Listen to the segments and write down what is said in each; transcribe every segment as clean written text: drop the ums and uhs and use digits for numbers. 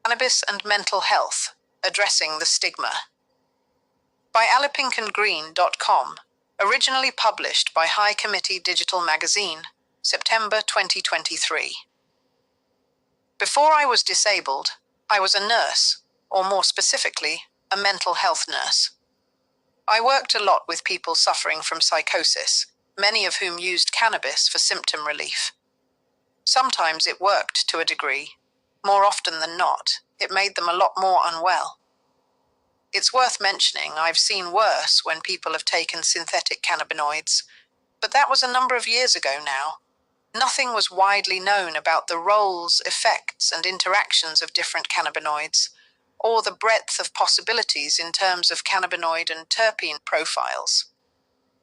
Cannabis and Mental Health, Addressing the Stigma. By aleppinkandgreen.com, originally published by High Committee Digital Magazine, September 2023. Before I was disabled, I was a nurse, or more specifically, a mental health nurse. I worked a lot with people suffering from psychosis, many of whom used cannabis for symptom relief. Sometimes it worked to a degree. More often than not, it made them a lot more unwell. It's worth mentioning I've seen worse when people have taken synthetic cannabinoids, but that was a number of years ago now. Nothing was widely known about the roles, effects, and interactions of different cannabinoids, or the breadth of possibilities in terms of cannabinoid and terpene profiles.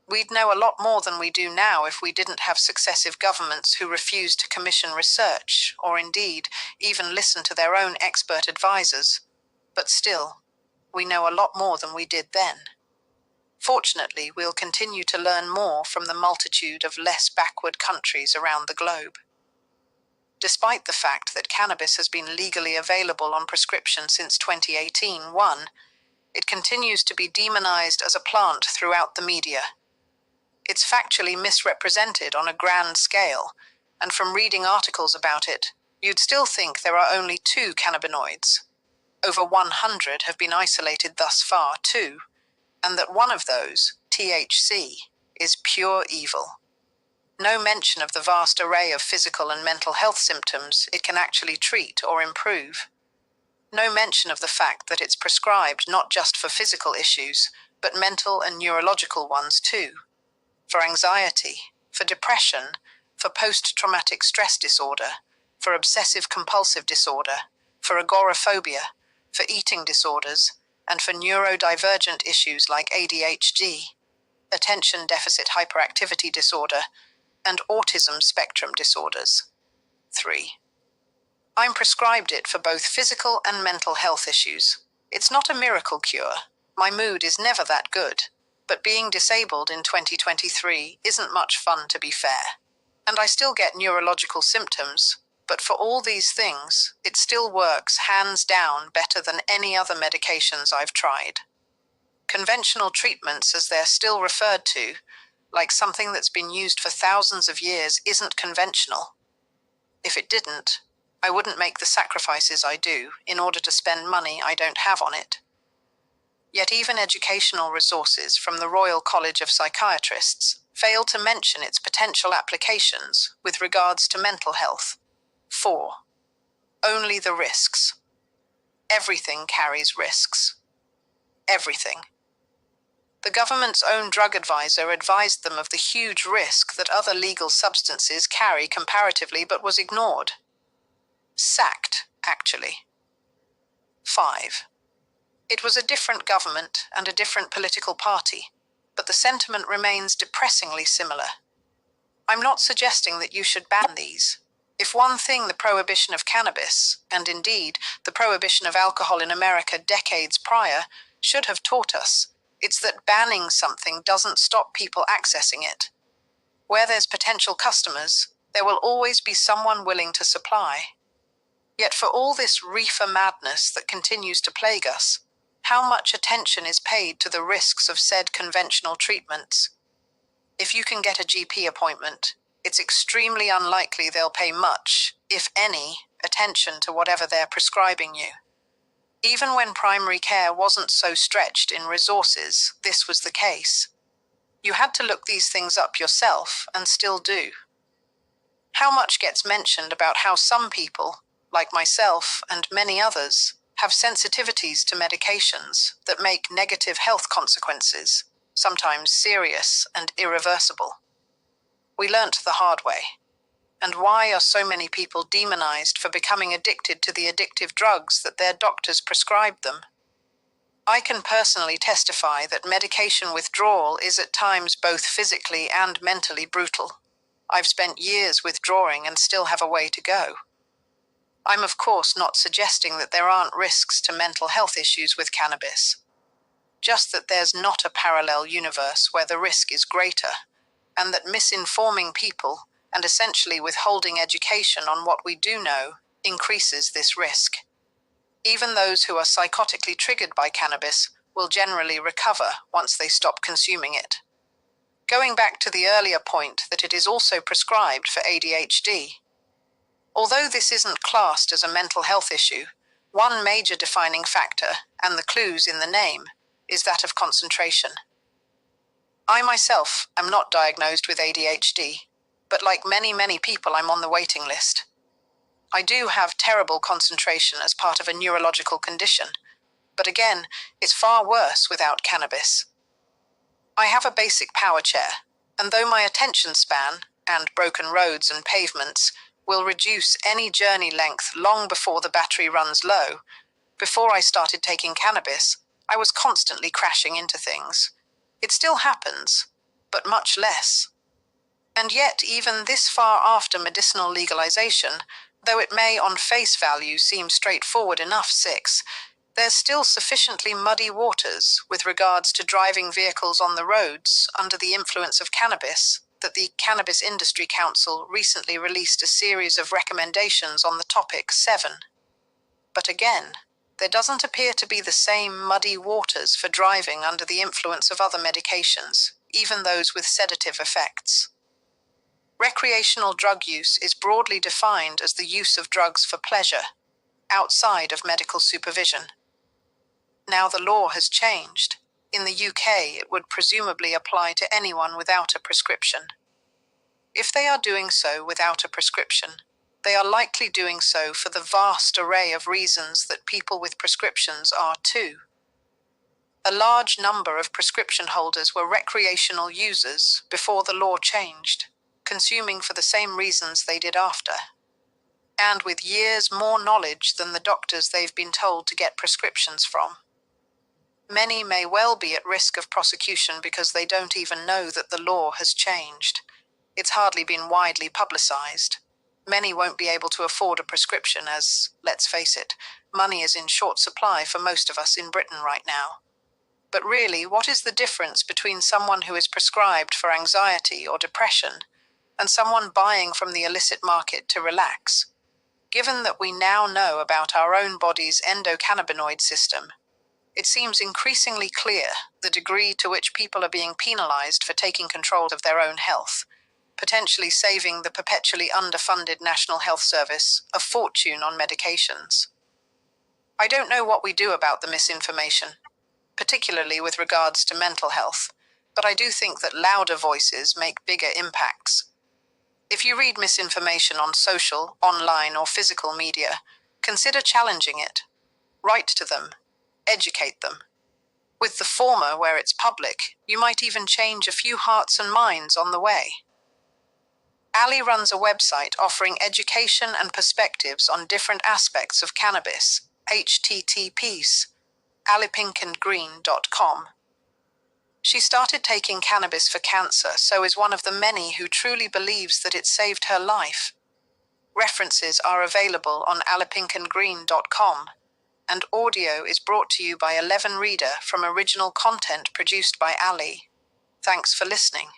We'd know a lot more than we do now if we didn't have successive governments who refused to commission research, or indeed, even listen to their own expert advisors. But still, we know a lot more than we did then. Fortunately, we'll continue to learn more from the multitude of less backward countries around the globe. Despite the fact that cannabis has been legally available on prescription since 2018, it continues to be demonized as a plant throughout the media. It's factually misrepresented on a grand scale, and from reading articles about it, you'd still think there are only 2 cannabinoids. Over 100 have been isolated thus far, too, and that one of those, THC, is pure evil. No mention of the vast array of physical and mental health symptoms it can actually treat or improve. No mention of the fact that it's prescribed not just for physical issues, but mental and neurological ones too. For anxiety, for depression, for post-traumatic stress disorder, for obsessive-compulsive disorder, for agoraphobia, for eating disorders, and for neurodivergent issues like ADHD, attention deficit hyperactivity disorder, and autism spectrum disorders. 3. I'm prescribed it for both physical and mental health issues. It's not a miracle cure. My mood is never that good. But being disabled in 2023 isn't much fun, to be fair. And I still get neurological symptoms, but for all these things, it still works hands down better than any other medications I've tried. Conventional treatments, as they're still referred to, like something that's been used for thousands of years, isn't conventional. If it didn't, I wouldn't make the sacrifices I do in order to spend money I don't have on it. Yet even educational resources from the Royal College of Psychiatrists fail to mention its potential applications with regards to mental health. 4. Only the risks. Everything carries risks. Everything. The government's own drug advisor advised them of the huge risk that other legal substances carry comparatively, but was ignored. Sacked, actually. 5. It was a different government and a different political party, but the sentiment remains depressingly similar. I'm not suggesting that you should ban these. If one thing the prohibition of cannabis, and indeed the prohibition of alcohol in America decades prior, should have taught us, it's that banning something doesn't stop people accessing it. Where there's potential customers, there will always be someone willing to supply. Yet for all this reefer madness that continues to plague us, how much attention is paid to the risks of said conventional treatments? If you can get a GP appointment, it's extremely unlikely they'll pay much, if any, attention to whatever they're prescribing you. Even when primary care wasn't so stretched in resources, this was the case. You had to look these things up yourself, and still do. How much gets mentioned about how some people, like myself and many others, have sensitivities to medications that make negative health consequences, sometimes serious and irreversible. We learnt the hard way. And why are so many people demonized for becoming addicted to the addictive drugs that their doctors prescribed them? I can personally testify that medication withdrawal is at times both physically and mentally brutal. I've spent years withdrawing and still have a way to go. I'm of course not suggesting that there aren't risks to mental health issues with cannabis. Just that there's not a parallel universe where the risk is greater, and that misinforming people and essentially withholding education on what we do know increases this risk. Even those who are psychotically triggered by cannabis will generally recover once they stop consuming it. Going back to the earlier point that it is also prescribed for ADHD. Although this isn't classed as a mental health issue, one major defining factor, and the clues in the name, is that of concentration. I myself am not diagnosed with ADHD, but like many people, I'm on the waiting list. I do have terrible concentration as part of a neurological condition, but again, it's far worse without cannabis. I have a basic power chair, and though my attention span, and broken roads and pavements, will reduce any journey length long before the battery runs low, before I started taking cannabis, I was constantly crashing into things. It still happens, but much less. And yet, even this far after medicinal legalization, though it may on face value seem straightforward enough, there's still sufficiently muddy waters with regards to driving vehicles on the roads under the influence of cannabis that the Cannabis Industry Council recently released a series of recommendations on the topic 7. But again, there doesn't appear to be the same muddy waters for driving under the influence of other medications, even those with sedative effects. Recreational drug use is broadly defined as the use of drugs for pleasure, outside of medical supervision. Now the law has changed. In the UK, it would presumably apply to anyone without a prescription. If they are doing so without a prescription, they are likely doing so for the vast array of reasons that people with prescriptions are too. A large number of prescription holders were recreational users before the law changed, consuming for the same reasons they did after, and with years more knowledge than the doctors they've been told to get prescriptions from. Many may well be at risk of prosecution because they don't even know that the law has changed. It's hardly been widely publicized. Many won't be able to afford a prescription as, let's face it, money is in short supply for most of us in Britain right now. But really, what is the difference between someone who is prescribed for anxiety or depression and someone buying from the illicit market to relax? Given that we now know about our own body's endocannabinoid system, it seems increasingly clear the degree to which people are being penalized for taking control of their own health, potentially saving the perpetually underfunded National Health Service a fortune on medications. I don't know what we do about the misinformation, particularly with regards to mental health, but I do think that louder voices make bigger impacts. If you read misinformation on social, online, or physical media, consider challenging it. Write to them. Educate them. With the former, where it's public, you might even change a few hearts and minds on the way. Ali runs a website offering education and perspectives on different aspects of cannabis, https alepinkandgreen.com. She started taking cannabis for cancer, so is one of the many who truly believes that it saved her life. References are available on alepinkandgreen.com, and audio is brought to you by ElevenReader from original content produced by Ali. Thanks for listening.